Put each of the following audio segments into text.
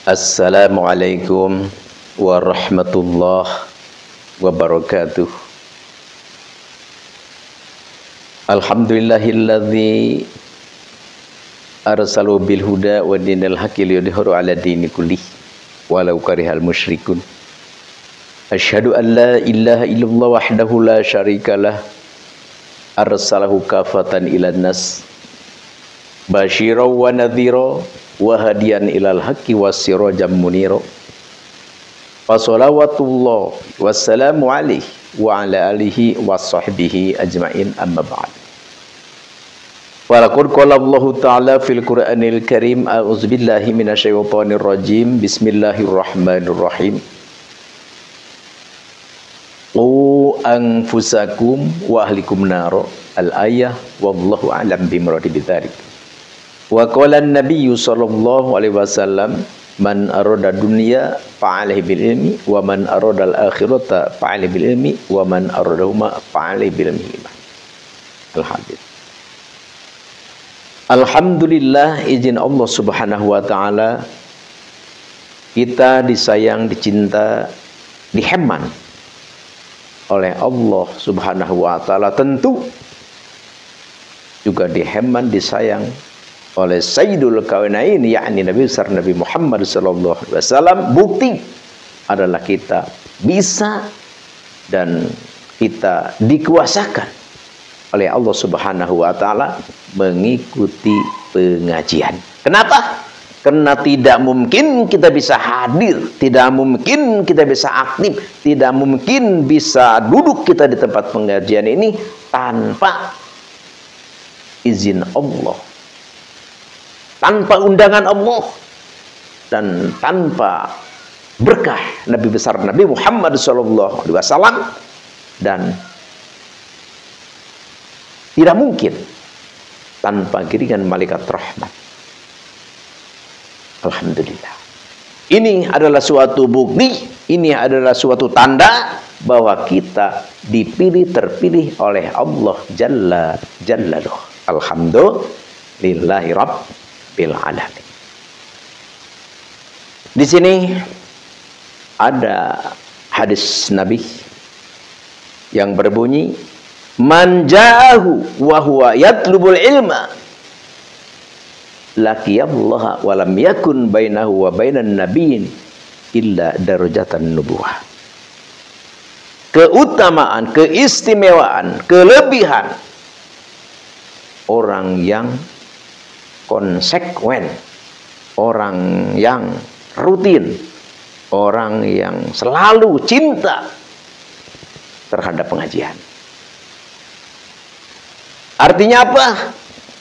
Assalamualaikum warahmatullahi wabarakatuh. Alhamdulillahilladzi arsalu bil huda wa dinil haqqi liyudhhiru 'ala dini kullih walau karihal musyrikun. Asyhadu an la ilaha illallah wahdahu la syarikalah arsalahu kafatan ilan nas basyiran wa nadhira wa hadiyan ilal haqqi wassirajan munira. Wa shalawatullah wassalamu alaihi wa ala alihi wa sahbihi ajma'in, amma ba'd. Wa laqad qala Allahu ta'ala fil Qur'anil Karim, a'udzu billahi minasyaitonir rajim, bismillahirrahmanirrahim. Qu anfusakum wa ahlikum naro, al-ayah, wallahu a'lam bimuradi bidzalik. Wa qala an-nabiyyu sallallahu alaihi wasallam, man arada dunya fa'alaihi bil ilmi wa man arada al-akhirata fa'alaihi bil ilmi wa man aradahuma fa'alaihi bil ilmi. Alhamdulillah, izin Allah Subhanahu wa taala, kita disayang, dicinta, diheman oleh Allah Subhanahu wa taala, tentu juga diheman, disayang oleh Sayyidul Kawainain, yakni Nabi besar Nabi Muhammad sallallahu alaihi wasallam. Bukti adalah kita bisa dan kita dikuasakan oleh Allah Subhanahu wa taala mengikuti pengajian. Kenapa? Karena tidak mungkin kita bisa hadir, tidak mungkin kita bisa aktif, tidak mungkin bisa duduk kita di tempat pengajian ini tanpa izin Allah, tanpa undangan Allah, dan tanpa berkah Nabi besar Nabi Muhammad SAW, dan tidak mungkin tanpa kiringan malaikat rahmat. Alhamdulillah. Ini adalah suatu bukti, ini adalah suatu tanda bahwa kita dipilih, terpilih oleh Allah Jalla Jalaluh. Alhamdulillahi Rabbil alamin. Di sini ada hadis Nabi yang berbunyi, man ja'ahu wa huwa yatlubul ilma laqiyallaha wa lam yakun bainahu wa bainan nabiyyin illa darajatan nubuwah. Keutamaan, keistimewaan, kelebihan orang yang konsekuen, orang yang rutin, orang yang selalu cinta terhadap pengajian. Artinya apa?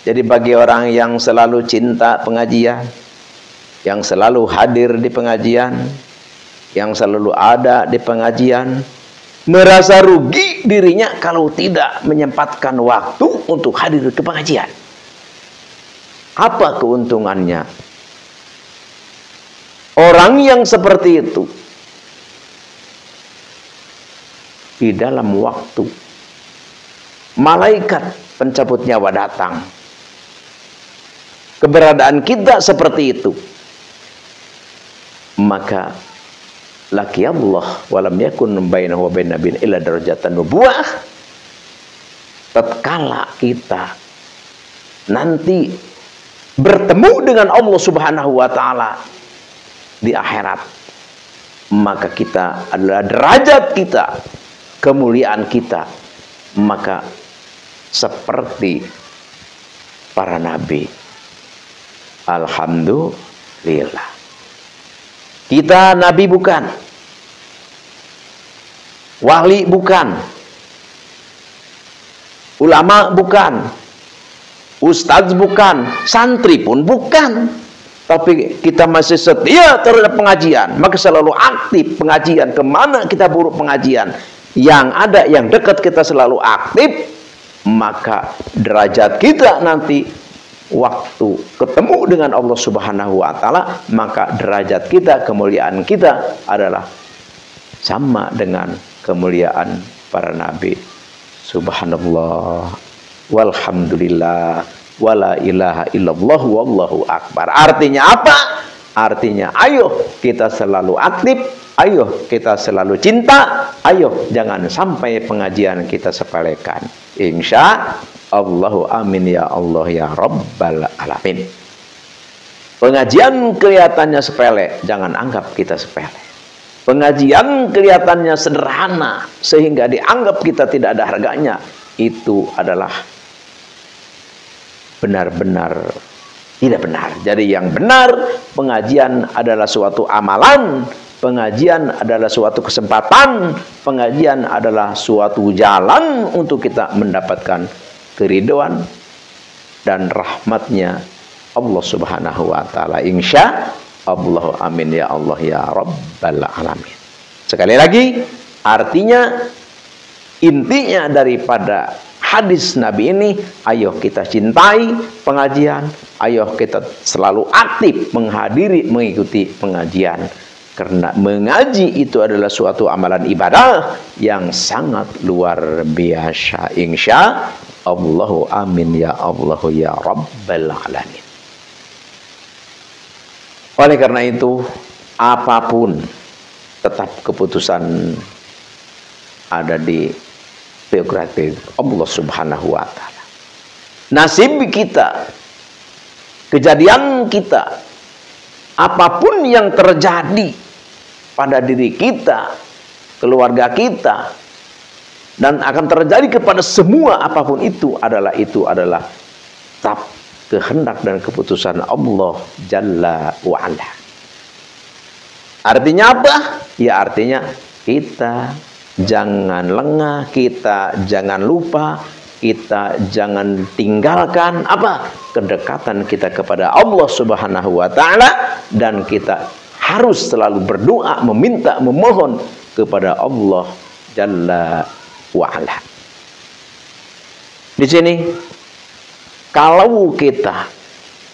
Jadi bagi orang yang selalu cinta pengajian, yang selalu hadir di pengajian, yang selalu ada di pengajian, merasa rugi dirinya kalau tidak menyempatkan waktu untuk hadir ke pengajian. Apa keuntungannya? Orang yang seperti itu di dalam waktu malaikat pencabut nyawa datang, keberadaan kita seperti itu, maka laqiyallah wa lam yakun bainahu wa bain nabiyyin illa darajatan nubuwah. Tatkala kita nanti bertemu dengan Allah Subhanahu wa taala di akhirat, maka kita adalah derajat kita, kemuliaan kita, maka seperti para nabi. Alhamdulillah. Kita nabi bukan, wali bukan, ulama bukan, ustadz bukan, santri pun bukan, tapi kita masih setia terhadap pengajian, maka selalu aktif pengajian. Kemana kita buruk pengajian, yang ada yang dekat kita selalu aktif, maka derajat kita nanti waktu ketemu dengan Allah Subhanahu wa taala, maka derajat kita, kemuliaan kita adalah sama dengan kemuliaan para nabi. Subhanallah walhamdulillah wala ilaha illallah wallahu akbar. Artinya apa? Artinya, ayo kita selalu aktif, ayo kita selalu cinta, ayo jangan sampai pengajian kita sepelekan. Insya Allahu amin ya Allah ya Rabbal alamin. Pengajian kelihatannya sepele, jangan anggap kita sepele. Pengajian kelihatannya sederhana sehingga dianggap kita tidak ada harganya, itu adalah benar-benar tidak benar. Jadi yang benar, pengajian adalah suatu amalan, pengajian adalah suatu kesempatan, pengajian adalah suatu jalan untuk kita mendapatkan keridhaan dan rahmatnya Allah subhanahu wa ta'ala. Insya Allah amin ya Allah ya Rabbal alamin. Sekali lagi, artinya, intinya daripada hadis Nabi ini, ayo kita cintai pengajian, ayo kita selalu aktif menghadiri, mengikuti pengajian. Karena mengaji itu adalah suatu amalan ibadah yang sangat luar biasa. Insya Allahu amin ya Allah ya Rabbal alamin. Oleh karena itu, apapun tetap keputusan ada di prerogatif Allah subhanahu wa ta'ala. Nasib kita, kejadian kita, apapun yang terjadi pada diri kita, keluarga kita, dan akan terjadi kepada semua apapun itu adalah tetap kehendak dan keputusan Allah Jalla wa'ala. Artinya apa? Ya artinya kita jangan lengah, kita jangan lupa, kita jangan tinggalkan apa? Kedekatan kita kepada Allah subhanahu wa ta'ala. Dan kita harus selalu berdoa, meminta, memohon kepada Allah Jalla wa'ala. Di sini, kalau kita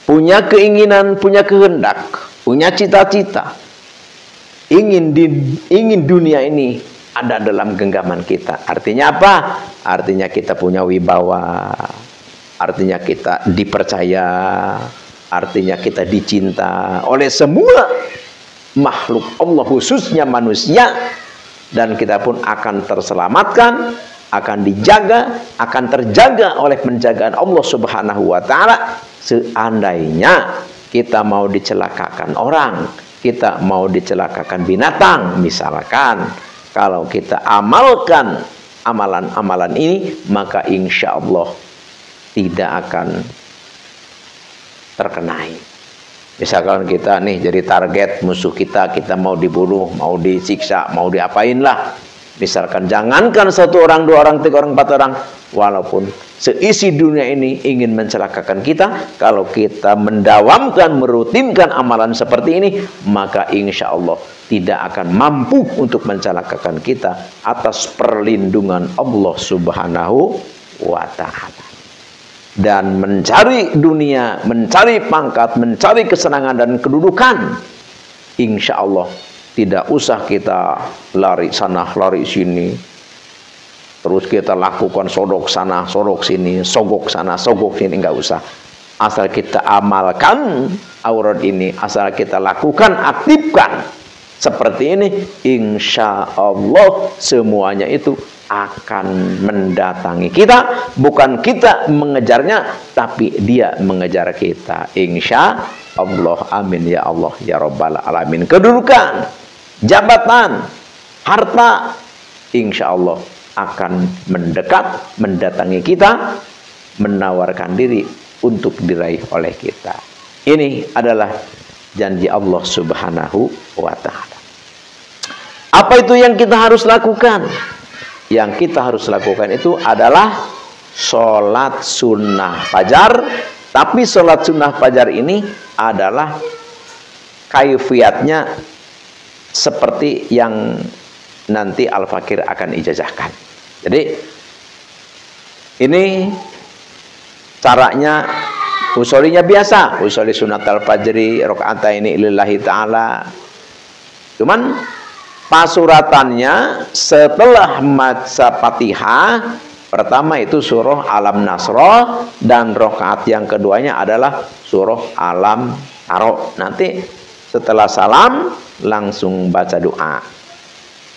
punya keinginan, punya kehendak, punya cita-cita, ingin dunia ini ada dalam genggaman kita. Artinya apa? Artinya kita punya wibawa, artinya kita dipercaya, artinya kita dicinta oleh semua makhluk Allah, khususnya manusia, dan kita pun akan terselamatkan, akan dijaga, akan terjaga oleh penjagaan Allah subhanahu wa ta'ala. Seandainya kita mau dicelakakan orang, kita mau dicelakakan binatang misalkan, kalau kita amalkan amalan-amalan ini, maka insya Allah tidak akan terkenai. Misalkan kita nih jadi target musuh kita, kita mau dibunuh, mau disiksa, mau diapain lah. Misalkan jangankan 1 orang, 2 orang, 3 orang, 4 orang, walaupun seisi dunia ini ingin mencelakakan kita, kalau kita mendawamkan, merutinkan amalan seperti ini, maka insya Allah tidak akan mampu untuk mencelakakan kita atas perlindungan Allah subhanahu wa ta'ala. Dan mencari dunia, mencari pangkat, mencari kesenangan dan kedudukan, insya Allah tidak usah kita lari sana, lari sini. Terus kita lakukan sodok sana, sodok sini, sogok sana, sogok sini. Enggak usah. Asal kita amalkan aurat ini, asal kita lakukan, aktifkan seperti ini, insya Allah semuanya itu akan mendatangi kita. Bukan kita mengejarnya, tapi dia mengejar kita. Insya Allah amin ya Allah ya Rabbal alamin. Kedudukan, jabatan, harta, insya Allah akan mendekat, mendatangi kita, menawarkan diri untuk diraih oleh kita. Ini adalah janji Allah subhanahu wa ta'ala. Apa itu yang kita harus lakukan? Yang kita harus lakukan itu adalah sholat sunnah fajar. Tapi sholat sunnah fajar ini adalah kaifiatnya seperti yang nanti Al-Fakir akan ijazahkan. Jadi ini caranya, usolinya biasa, usoli sunat al-fajri rakaataini lillahi ta'ala. Cuman pasuratannya setelah maca Fatihah, pertama itu surah Alam Nasrah, dan rakaat yang keduanya adalah surah Alam Taro. Nanti setelah salam langsung baca doa.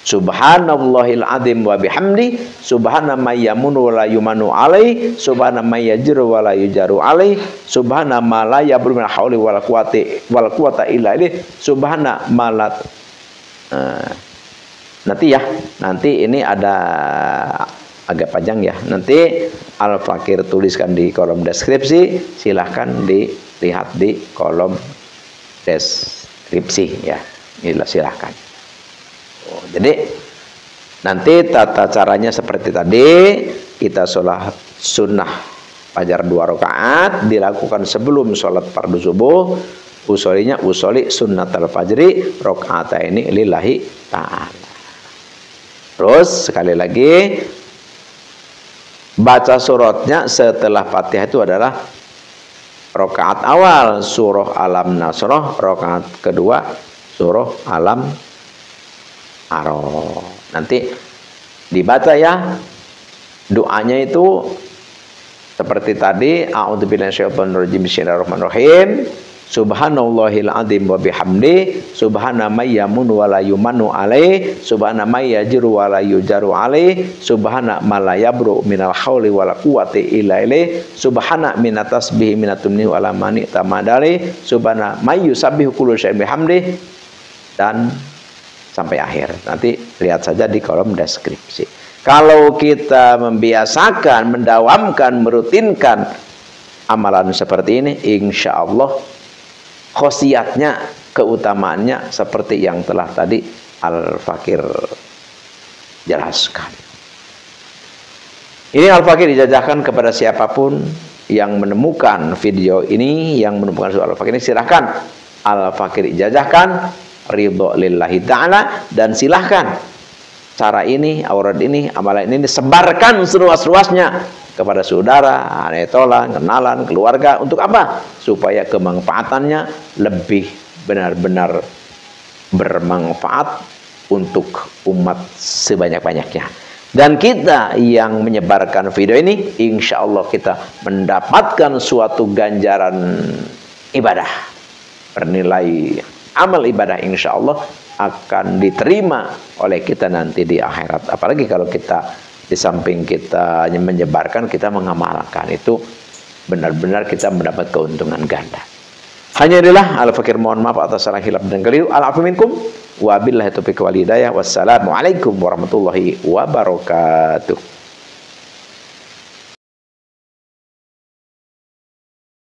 Subhanallahil azim wa bihamdi, subhana may yamunu wa la yumanu alai, subhana may yajru wa la yujaru alai, subhana ma la yabru min hauli wal quwata illa billah, subhana malat. Nanti ini ada agak panjang ya. Nanti Al-Fakir tuliskan di kolom deskripsi, silahkan dilihat di kolom deskripsi ya. Silahkan. Jadi nanti tata caranya seperti tadi, kita sholat sunnah fajar 2 rakaat dilakukan sebelum sholat fardu subuh. Usolinya usoli sunnatul fajri rakaat ini lillahi ta'ala. Terus sekali lagi baca suratnya setelah Fatihah itu adalah rakaat awal surah Alam Nasrah, rakaat kedua surah Alam Araf. Nanti dibaca ya doanya itu seperti tadi, a'udzubillahi minasyaitonirrajim, bismillahirrahmanirrahim, subhanallahil azim wa bihamdi, subhana may yamunu wa la yumanu alai, subhana may yajru wa la yujaru alai, subhana ma la yabru minal hauli wala quwwati illa billah, subhana minat tasbihi minatumni wa la mani tamadali, subhana may yusabbihu kullu syai'in bihamdi, dan sampai akhir. Nanti lihat saja di kolom deskripsi. Kalau kita membiasakan, mendawamkan, merutinkan amalan seperti ini, insya Allah khosiatnya, keutamaannya seperti yang telah tadi Al-Fakir jelaskan. Ini Al-Fakir dijajakan kepada siapapun yang menemukan video ini, yang menemukan soal Al-Fakir ini, silahkan Al-Fakir dijajahkan ridho lillahi ta'ala, dan silahkan cara ini, aurat ini, amalan ini disebarkan seluas-luasnya kepada saudara, anetola, kenalan, keluarga. Untuk apa? Supaya kemanfaatannya lebih benar-benar bermanfaat untuk umat sebanyak-banyaknya. Dan kita yang menyebarkan video ini, insya Allah kita mendapatkan suatu ganjaran ibadah bernilai amal ibadah, insya Allah akan diterima oleh kita nanti di akhirat. Apalagi kalau kita di samping kita menyebarkan, kita mengamalkan, itu benar-benar kita mendapat keuntungan ganda. Hanya inilah Al-Fakir mohon maaf atas salah hilaf dan keliru. Al-afu minkum wa billahi taufiq wal hidayah. Wassalamualaikum warahmatullahi wabarakatuh.